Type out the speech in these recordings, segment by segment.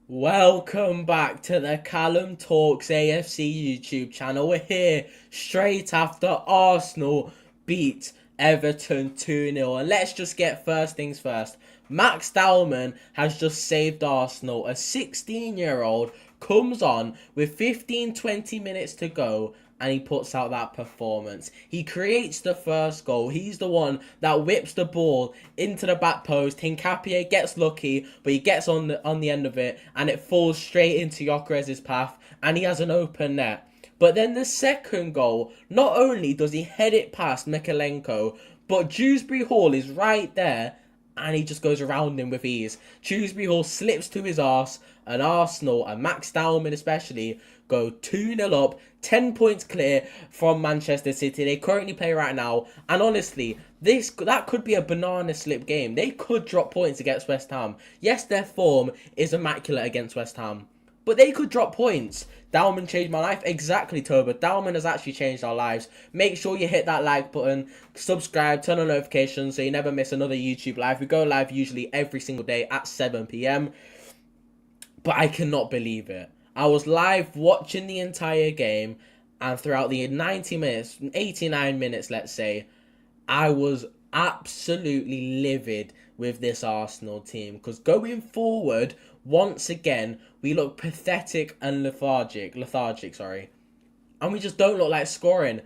Welcome back to the Callum Talks AFC YouTube channel. We're here straight after Arsenal beat Everton 2-0. And let's just get first things first. Max Dowman has just saved Arsenal. A 16-year-old comes on with 15-20 minutes to go and he puts out that performance. He creates the first goal. He's the one that whips the ball into the back post. Hincapié gets lucky, but he gets on the end of it, and it falls straight into Gyökeres's path, and he has an open net. But then the second goal, not only does he head it past Mykolenko, but Dewsbury Hall is right there, and he just goes around him with ease. Dewsbury Hall slips to his arse, and Arsenal, and Max Dowman especially, go 2-0 up, 10 points clear from Manchester City. They currently play right now, and honestly, that could be a banana slip game. They could drop points against West Ham. Yes, their form is immaculate against West Ham, but they could drop points. Dowman changed my life. Exactly, Toba. Dowman has actually changed our lives. Make sure you hit that like button, subscribe, turn on notifications so you never miss another YouTube live. We go live usually every single day at 7 p.m. But I cannot believe it. I was live watching the entire game, and throughout the 90 minutes, 89 minutes, let's say, I was absolutely livid with this Arsenal team. Because going forward, once again, we look pathetic and lethargic, and we just don't look like scoring.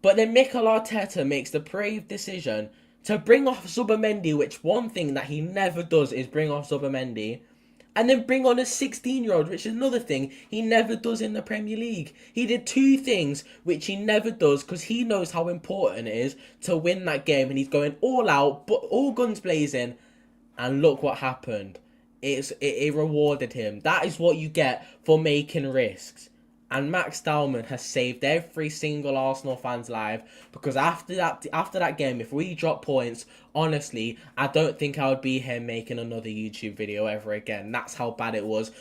But then Mikel Arteta makes the brave decision to bring off Zubimendi, which one thing that he never does is bring off Zubimendi, and then bring on a 16-year-old, which is another thing he never does in the Premier League. He did two things which he never does because he knows how important it is to win that game, and he's going all out, but all guns blazing, and look what happened. It rewarded him. That is what you get for making risks. And Max Dowman has saved every single Arsenal fan's life, because after that game, if we drop points, honestly, I don't think I would be here making another YouTube video ever again. That's how bad it was.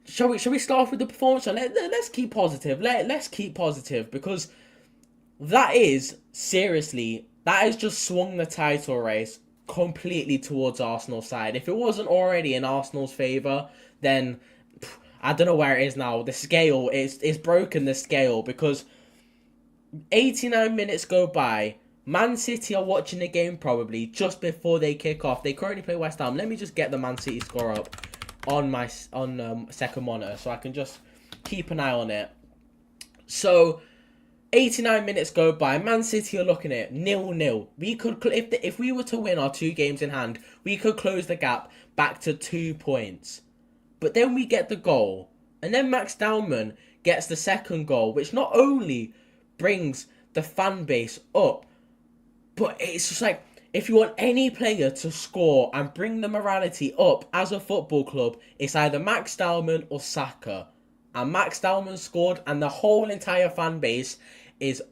Shall we start off with the performance? Let's keep positive. Let's keep positive, because that is seriously, that has just swung the title race completely towards Arsenal's side. If it wasn't already in Arsenal's favour, then I don't know where it is now. The scale, it's broken the scale, because 89 minutes go by. Man City are watching the game probably just before they kick off. They currently play West Ham. Let me just get the Man City score up on my second monitor so I can just keep an eye on it. So 89 minutes go by. Man City are looking at it 0-0. We could, if we were to win our two games in hand, we could close the gap back to 2 points. But then we get the goal, and then Max Dowman gets the second goal, which not only brings the fan base up, but it's just like, if you want any player to score and bring the morality up as a football club, it's either Max Dowman or Saka. And Max Dowman scored, and the whole entire fan base is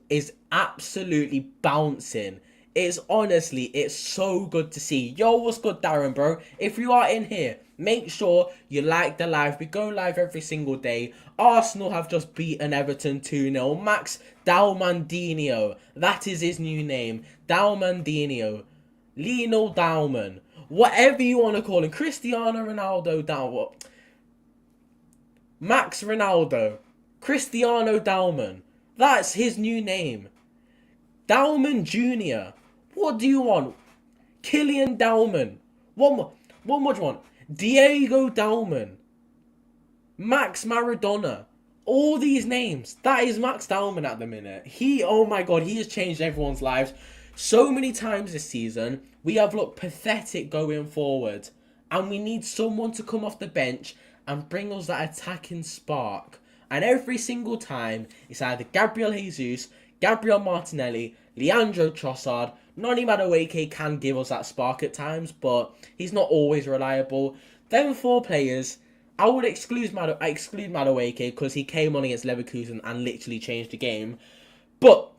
absolutely bouncing. It's honestly, it's so good to see. Yo, what's good, Darren, bro? If you are in here, make sure you like the live. We go live every single day. Arsenal have just beaten Everton 2-0. Max DOWMANDINHO. That is his new name. DOWMANDINHO. Lino Dowman. Whatever you want to call him. Cristiano Ronaldo Dowman. Max Ronaldo. Cristiano Dowman. That's his new name. Dowman Jr. What do you want? Killian Dowman. What more do you want? Diego Dowman. Max Maradona. All these names. That is Max Dowman at the minute. Oh my god, he has changed everyone's lives. So many times this season, we have looked pathetic going forward. And we need someone to come off the bench and bring us that attacking spark. And every single time, it's either Gabriel Jesus, Gabriel Martinelli, Leandro Trossard. Noni Madueke can give us that spark at times, but he's not always reliable. Them four players, I would exclude Madueke because he came on against Leverkusen and literally changed the game. But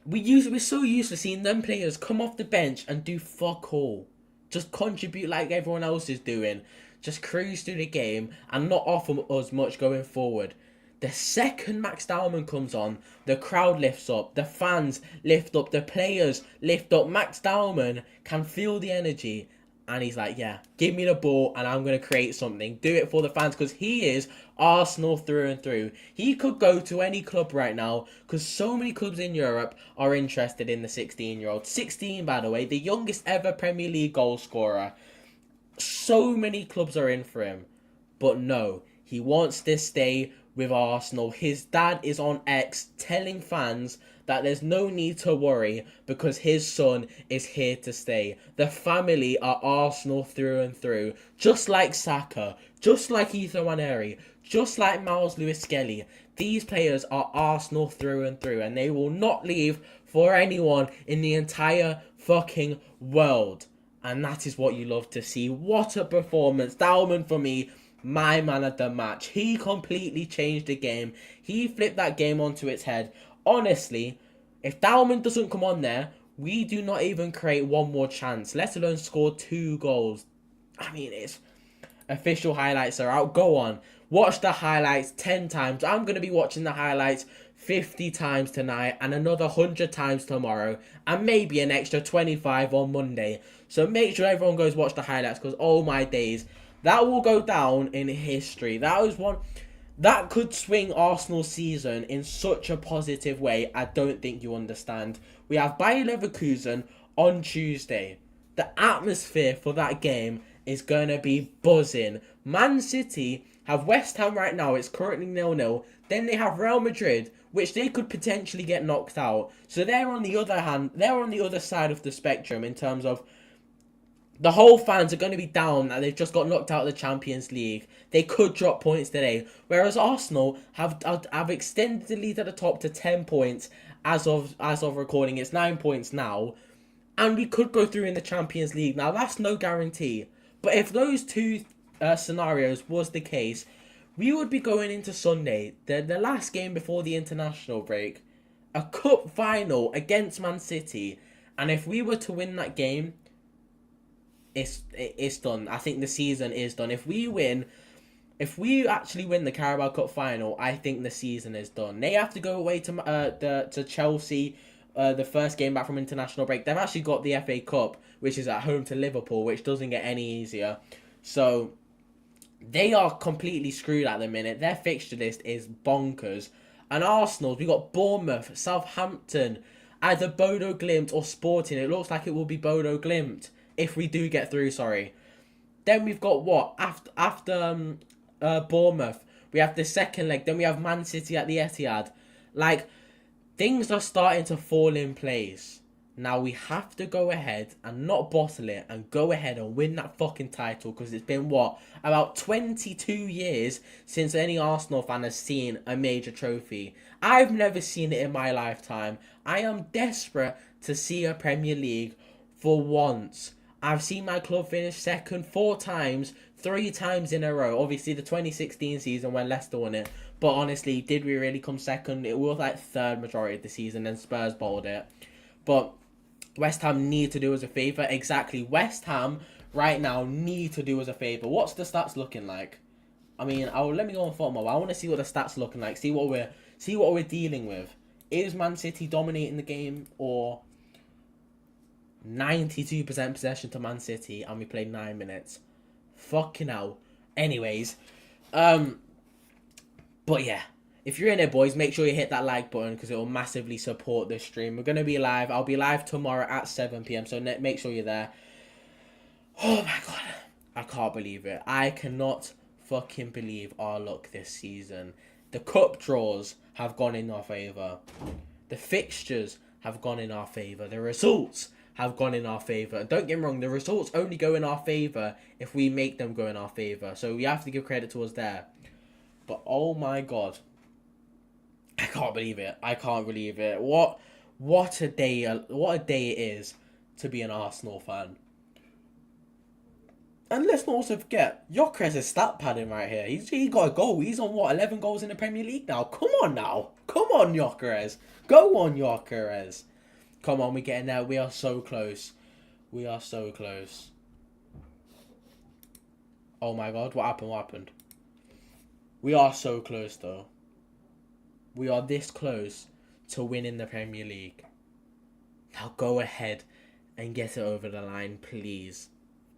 we're so used to seeing them players come off the bench and do fuck all. Just contribute like everyone else is doing. Just cruise through the game and not offer us much going forward. The second Max Dowman comes on, the crowd lifts up, the fans lift up, the players lift up. Max Dowman can feel the energy, And he's like, yeah, give me the ball and I'm going to create something. Do it for the fans, because he is Arsenal through and through. He could go to any club right now, because so many clubs in Europe are interested in the 16-year-old. 16, by the way, the youngest ever Premier League goal scorer. So many clubs are in for him. But no, he wants to stay with Arsenal. His dad is on X telling fans that there's no need to worry because his son is here to stay. The family are Arsenal through and through. Just like Saka, just like Ethan Nwaneri, just like Miles Lewis-Skelly. These players are Arsenal through and through, and they will not leave for anyone in the entire fucking world. And that is what you love to see. What a performance. Dowman for me, my man of the match. He completely changed the game. He flipped that game onto its head. Honestly, if Dowman doesn't come on there, we do not even create one more chance, let alone score 2 goals. I mean, it's official highlights are out. Go on. Watch the highlights 10 times. I'm going to be watching the highlights 50 times tonight and another 100 times tomorrow and maybe an extra 25 on Monday. So make sure everyone goes watch the highlights, because oh my days, that will go down in history. That was one that could swing Arsenal's season in such a positive way. I don't think you understand. We have Bayer Leverkusen on Tuesday. The atmosphere for that game is going to be buzzing. Man City have West Ham right now. It's currently 0-0. Then they have Real Madrid, which they could potentially get knocked out. So they're on the other side of the spectrum in terms of the whole fans are going to be down that they've just got knocked out of the Champions League. They could drop points today. Whereas Arsenal have extended the lead at the top to 10 points as of recording. It's 9 points now. And we could go through in the Champions League. Now, that's no guarantee. But if those two scenarios was the case, we would be going into Sunday, the last game before the international break, a cup final against Man City. And if we were to win that game, it's done. I think the season is done. If we actually win the Carabao Cup final, I think the season is done. They have to go away to Chelsea, the first game back from international break. They've actually got the FA Cup, which is at home to Liverpool, which doesn't get any easier. So they are completely screwed at the minute. Their fixture list is bonkers. And Arsenal, we got Bournemouth, Southampton, either Bodo Glimt or Sporting. It looks like it will be Bodo Glimt if we do get through, sorry. Then we've got what? After Bournemouth, we have the second leg. Then we have Man City at the Etihad. Like, things are starting to fall in place. Now we have to go ahead and not bottle it and go ahead and win that fucking title, because it's been, what, about 22 years since any Arsenal fan has seen a major trophy. I've never seen it in my lifetime. I am desperate to see a Premier League for once. I've seen my club finish second 4 times, 3 times in a row. Obviously, the 2016 season when Leicester won it. But honestly, did we really come second? It was like third majority of the season, and Spurs bowled it. But West Ham need to do us a favour. Exactly. West Ham right now need to do us a favour. What's the stats looking like? I mean, let me go on football. I want to see what the stats looking like. See what we're dealing with. Is Man City dominating the game, or 92% possession to Man City and we played 9 minutes? Fucking hell. Anyways, but yeah, if you're in it, boys, make sure you hit that like button, because it will massively support this stream. We're going to be live. I'll be live tomorrow at 7 p.m, so make sure you're there. Oh my god, I can't believe it. I cannot fucking believe our luck this season. The cup draws have gone in our favour. The fixtures have gone in our favour. The results have gone in our favour. Don't get me wrong, the results only go in our favour if we make them go in our favour. So we have to give credit to us there. But oh my god, I can't believe it. I can't believe it. What a day it is to be an Arsenal fan. And let's not also forget, Gyökeres is stat padding right here. He got a goal. He's on, what, 11 goals in the Premier League now? Come on now. Come on, Gyökeres. Go on, Gyökeres. Come on, we're getting there. We are so close. We are so close. Oh my god, what happened? What happened? We are so close, though. We are this close to winning the Premier League. Now go ahead and get it over the line, please.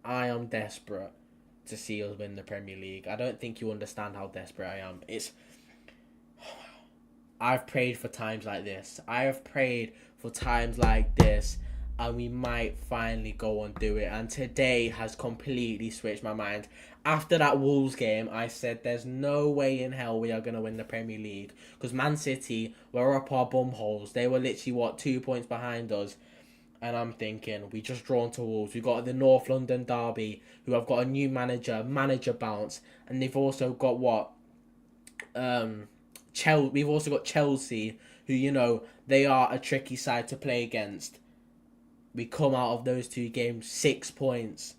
I am desperate to see us win the Premier League. I don't think you understand how desperate I am. I've prayed for times like this. I have prayed for times like this, and we might finally go and do it. And today has completely switched my mind. After that Wolves game, I said there's no way in hell we are going to win the Premier League. Because Man City were up our bum holes. They were literally, 2 points behind us. And I'm thinking, we just drawn to Wolves. We've got the North London derby, who have got a new manager bounce. And they've also got we've also got Chelsea, who, they are a tricky side to play against. We come out of those 2 games 6 points.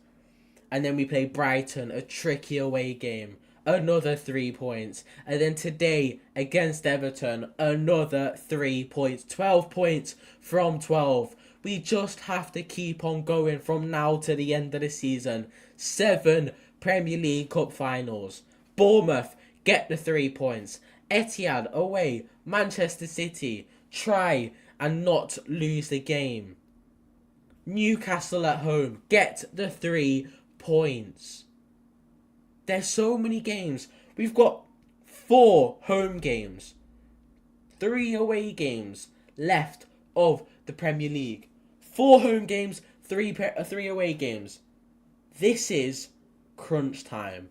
And then we play Brighton, a tricky away game, another 3 points. And then today, against Everton, another 3 points. 12 points from 12. We just have to keep on going from now to the end of the season. 7 Premier League Cup finals. Bournemouth, get the 3 points. Etihad, away. Manchester City, try and not lose the game. Newcastle at home, get the 3 points. There's so many games. We've got 4 home games, 3 away games left of the Premier League. 4 home games, 3 away games. This is crunch time.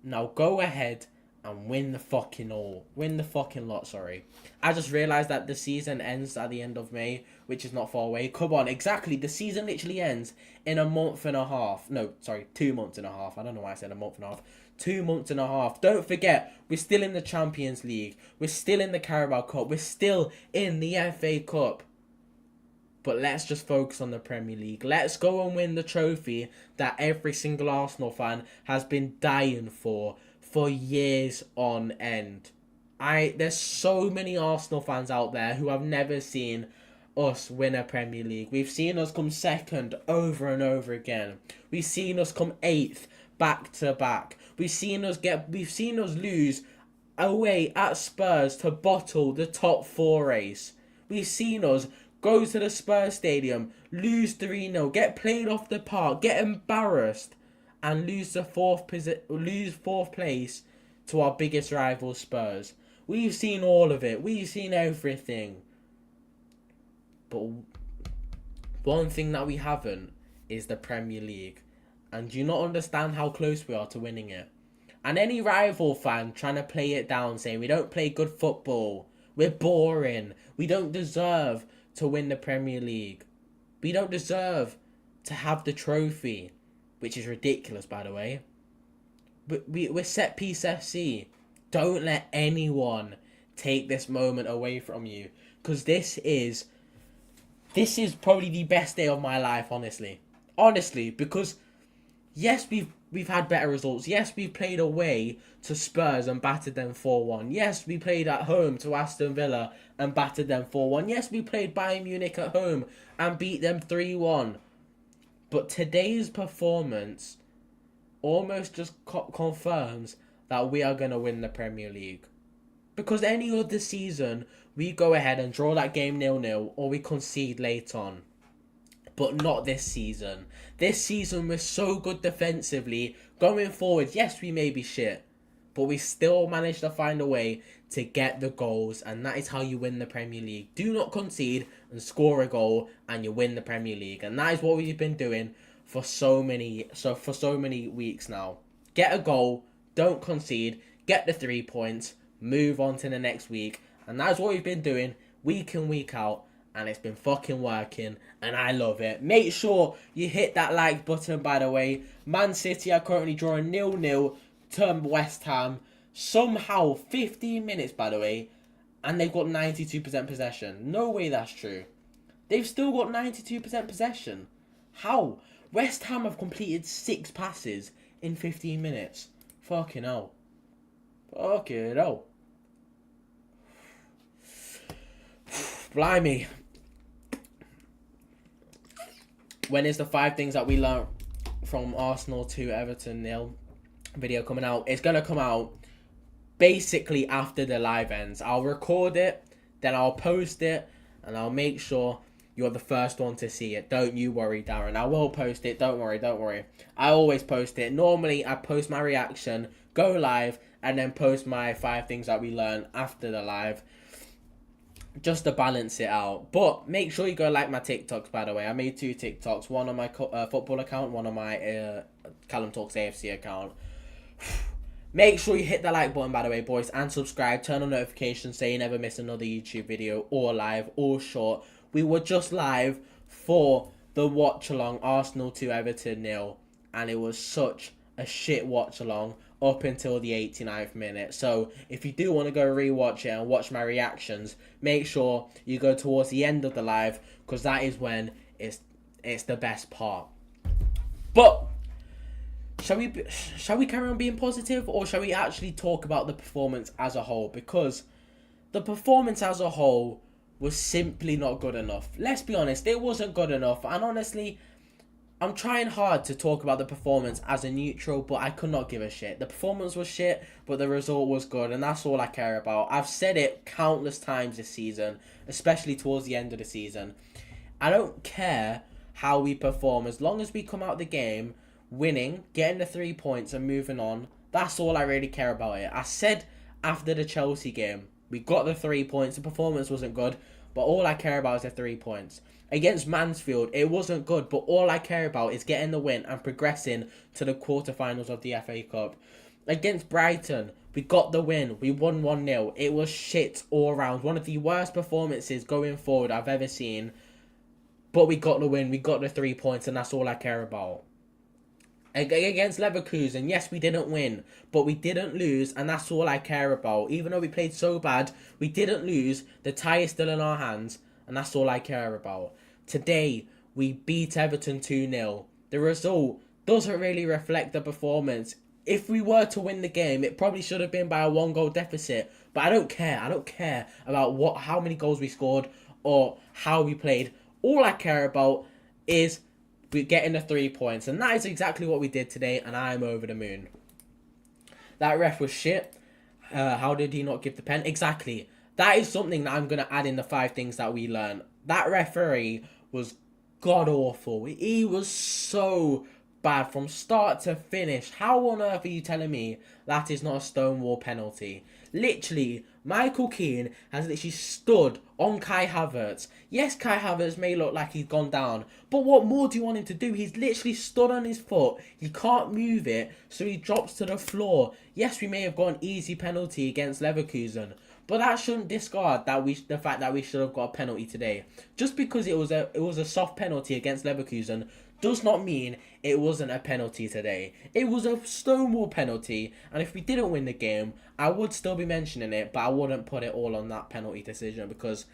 Now go ahead and win the fucking lot, sorry. I just realised that the season ends at the end of May, which is not far away. Come on, exactly. The season literally ends in a month and a half. No, sorry, 2 months and a half. I don't know why I said a month and a half. 2 months and a half. Don't forget, we're still in the Champions League. We're still in the Carabao Cup. We're still in the FA Cup. But let's just focus on the Premier League. Let's go and win the trophy that every single Arsenal fan has been dying for years on end. There's so many Arsenal fans out there who have never seen us win a Premier League. We've seen us come second over and over again. We've seen us come 8th back to back. We've seen us lose away at Spurs to bottle the top 4 race. We've seen us go to the Spurs stadium, lose 3-0, get played off the park, get embarrassed, and lose 4th place to our biggest rival Spurs. We've seen all of it. We've seen everything. But one thing that we haven't is the Premier League. And do you not understand how close we are to winning it? And any rival fan trying to play it down, saying we don't play good football, we're boring, we don't deserve to win the Premier League, we don't deserve to have the trophy, which is ridiculous, by the way. But we're Set Piece FC. Don't let anyone take this moment away from you, because this is probably the best day of my life, honestly, because yes, we've had better results. Yes, we've played away to Spurs and battered them 4-1. Yes, we played at home to Aston Villa and battered them 4-1. Yes, we played Bayern Munich at home and beat them 3-1. But today's performance almost just confirms that we are going to win the Premier League. Because any other season, we go ahead and draw that game 0-0 or we concede late on. But not this season. This season, we're so good defensively. Going forward, yes, we may be shit, but we still managed to find a way to get the goals, and that is how you win the Premier League. Do not concede and score a goal, and you win the Premier League. And that is what we've been doing for so many weeks now. Get a goal, don't concede, get the 3 points, move on to the next week. And that's what we've been doing week in, week out. And it's been fucking working, and I love it. Make sure you hit that like button, by the way. Man City are currently drawing 0-0 to West Ham. Somehow, 15 minutes, by the way, and they've got 92% possession. No way that's true. They've still got 92% possession. How? West Ham have completed 6 passes in 15 minutes. Fucking hell. Fucking hell. Blimey. When is the 5 things that we learned from Arsenal to Everton 0 video coming out? It's going to come out basically after the live ends. I'll record it, then I'll post it, and I'll make sure you're the first one to see it. Don't you worry, Darren. I will post it. Don't worry, don't worry. I always post it. Normally, I post my reaction, go live, and then post my 5 things that we learned after the live, just to balance it out. But make sure you go like my TikToks, by the way. I made 2 TikToks, one on my football account, one on my Callum Talks AFC account. Make sure you hit the like button, by the way, boys, and subscribe. Turn on notifications so you never miss another YouTube video or live or short. We were just live for the watch along, Arsenal 2 Everton 0, and it was such a shit watch along up until the 89th minute. So if you do want to go rewatch it and watch my reactions, make sure you go towards the end of the live, because that is when it's the best part. But shall we carry on being positive, or shall we actually talk about the performance as a whole? Because the performance as a whole was simply not good enough. Let's be honest, it wasn't good enough. And honestly, I'm trying hard to talk about the performance as a neutral, but I could not give a shit. The performance was shit, but the result was good, and that's all I care about. I've said it countless times this season, especially towards the end of the season. I don't care how we perform, as long as we come out the game winning, getting the 3 points and moving on. That's all I really care about it. I said after the Chelsea game, we got the 3 points. The performance wasn't good, but all I care about is the 3 points. Against Mansfield, it wasn't good, but all I care about is getting the win and progressing to the quarterfinals of the FA Cup. Against Brighton, we got the win. We won 1-0. It was shit all around. One of the worst performances going forward I've ever seen. But we got the win. We got the 3 points, and that's all I care about. Against Leverkusen, yes, we didn't win, but we didn't lose, and that's all I care about. Even though we played so bad, we didn't lose. The tie is still in our hands, and that's all I care about. Today, we beat Everton 2-0. The result doesn't really reflect the performance. If we were to win the game, it probably should have been by a 1-goal deficit. But I don't care. I don't care about how many goals we scored or how we played. All I care about is we're getting the 3 points. And that is exactly what we did today, and I'm over the moon. That ref was shit. How did he not give the pen? Exactly. That is something that I'm going to add in the 5 things that we learned. That referee was god-awful. He was so bad from start to finish. How on earth are you telling me that is not a Stonewall penalty? Literally, Michael Keane has literally stood on Kai Havertz. Yes, Kai Havertz may look like he's gone down, but what more do you want him to do? He's literally stood on his foot. He can't move it, so he drops to the floor. Yes, we may have got an easy penalty against Leverkusen, but that shouldn't discard the fact that we should have got a penalty today. Just because it was a soft penalty against Leverkusen does not mean it wasn't a penalty today. It was a Stonewall penalty, and if we didn't win the game, I would still be mentioning it, but I wouldn't put it all on that penalty decision, because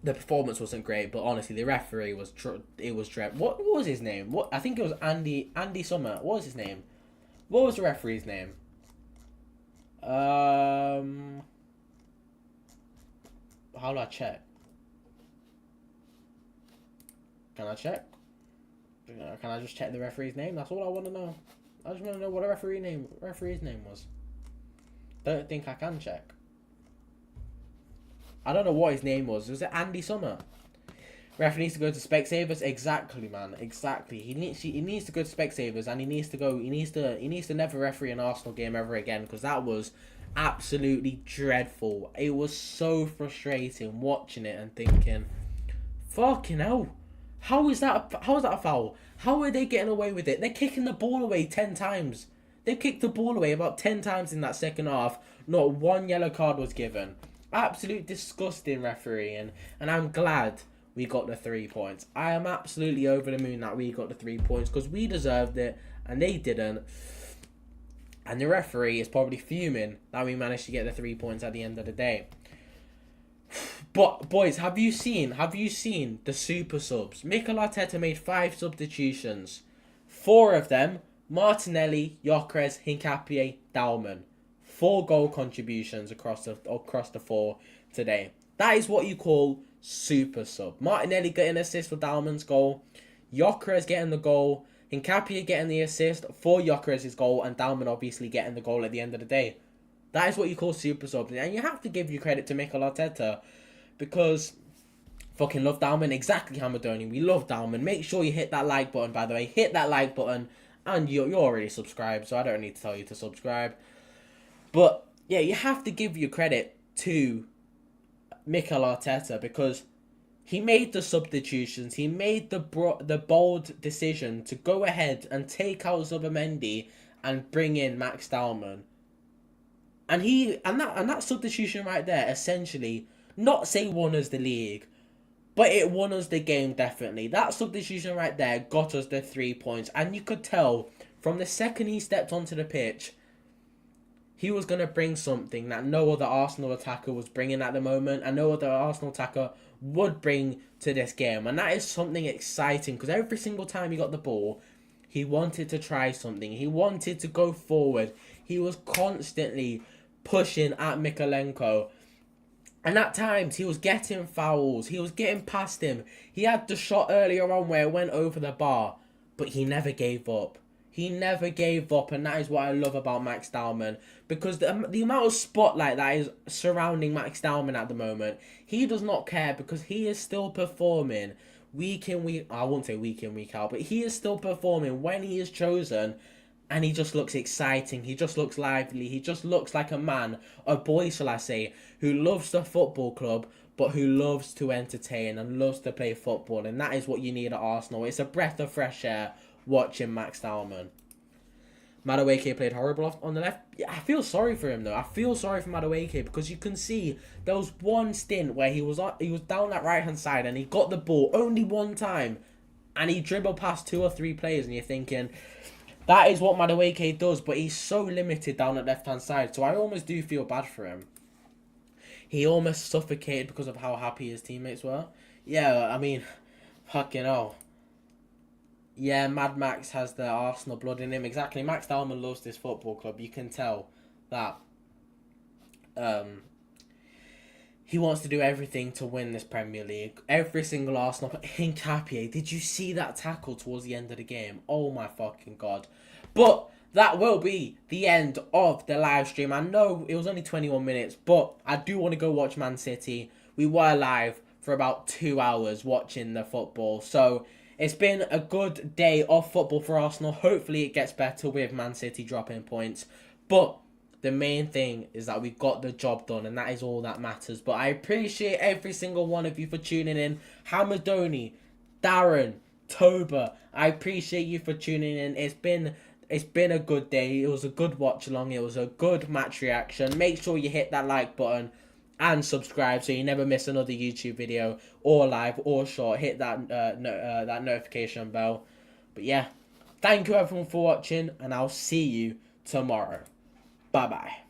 the performance wasn't great. But honestly, the referee was dread. What was his name? I think it was Andy Summer. What was his name? What was the referee's name? How do I check? Can I check? Can I just check the referee's name? That's all I want to know. I just want to know what the referee's name was. Don't think I can check. I don't know what his name was. Was it Andy Summer? Referee needs to go to Specsavers. Exactly, man. Exactly. He needs to go to Specsavers, and he needs to never referee an Arsenal game ever again, because that was absolutely dreadful. It was so frustrating watching it and thinking, fucking hell. How is that a foul? How are they getting away with it? They're kicking the ball away 10 times. They've kicked the ball away about 10 times in that second half. Not one yellow card was given. Absolute disgusting refereeing. And I'm glad we got the 3 points. I am absolutely over the moon that we got the 3 points, because we deserved it and they didn't. And the referee is probably fuming that we managed to get the 3 points at the end of the day. But boys, have you seen the super subs? Mikel Arteta made 5 substitutions. 4 of them, Martinelli, Gyökeres, Hincapié, Dauman. 4 goal contributions across the 4 today. That is what you call super sub. Martinelli getting an assist for Dauman's goal, Gyökeres getting the goal, Hincapié getting the assist for Gyökeres' goal, and Dauman obviously getting the goal at the end of the day. That is what you call super sub. And you have to give you credit to Mikel Arteta, because Fucking love Dowman. Exactly, Hamadoni. We love Dowman. Make sure you hit that like button, by the way. Hit that like button. And you're already subscribed, so I don't need to tell you to subscribe. But, yeah, you have to give your credit to Mikel Arteta because he made the substitutions. He made the bold decision to go ahead and take out Zubimendi and bring in Max Dowman. And that substitution right there essentially not say won us the league, but it won us the game definitely. That substitution right there got us the 3 points, and you could tell from the second he stepped onto the pitch, he was going to bring something that no other Arsenal attacker was bringing at the moment, and no other Arsenal attacker would bring to this game. And that is something exciting because every single time he got the ball, he wanted to try something. He wanted to go forward. He was constantly pushing at Mykolenko. And at times, he was getting fouls. He was getting past him. He had the shot earlier on where it went over the bar. But he never gave up. He never gave up. And that is what I love about Max Dowman. Because the amount of spotlight that is surrounding Max Dowman at the moment, he does not care because he is still performing week in, week... I won't say week in, week out. But he is still performing when he is chosen. And he just looks exciting. He just looks lively. He just looks like a man, a boy, shall I say, who loves the football club, but who loves to entertain and loves to play football. And that is what you need at Arsenal. It's a breath of fresh air watching Max Dowman. Madueke played horrible on the left. Yeah, I feel sorry for him, though. I feel sorry for Madueke because you can see there was one stint where he was down that right-hand side and he got the ball only one time. And he dribbled past 2 or 3 players and you're thinking... That is what Madueke does, but he's so limited down at left-hand side, so I almost do feel bad for him. He almost suffocated because of how happy his teammates were. Yeah, I mean, fucking hell. Yeah, Mad Max has the Arsenal blood in him. Exactly, Max Dowman loves this football club. You can tell that he wants to do everything to win this Premier League. Every single Arsenal... Hincapié, did you see that tackle towards the end of the game? Oh my fucking God. But that will be the end of the live stream. I know it was only 21 minutes, but I do want to go watch Man City. We were live for about 2 hours watching the football. So it's been a good day of football for Arsenal. Hopefully it gets better with Man City dropping points. But... the main thing is that we got the job done, and that is all that matters. But I appreciate every single one of you for tuning in. Hamadoni, Darren, Toba, I appreciate you for tuning in. It's been a good day. It was a good watch along. It was a good match reaction. Make sure you hit that like button and subscribe so you never miss another YouTube video or live or short. Hit that that notification bell. But yeah, thank you everyone for watching, and I'll see you tomorrow. Bye-bye.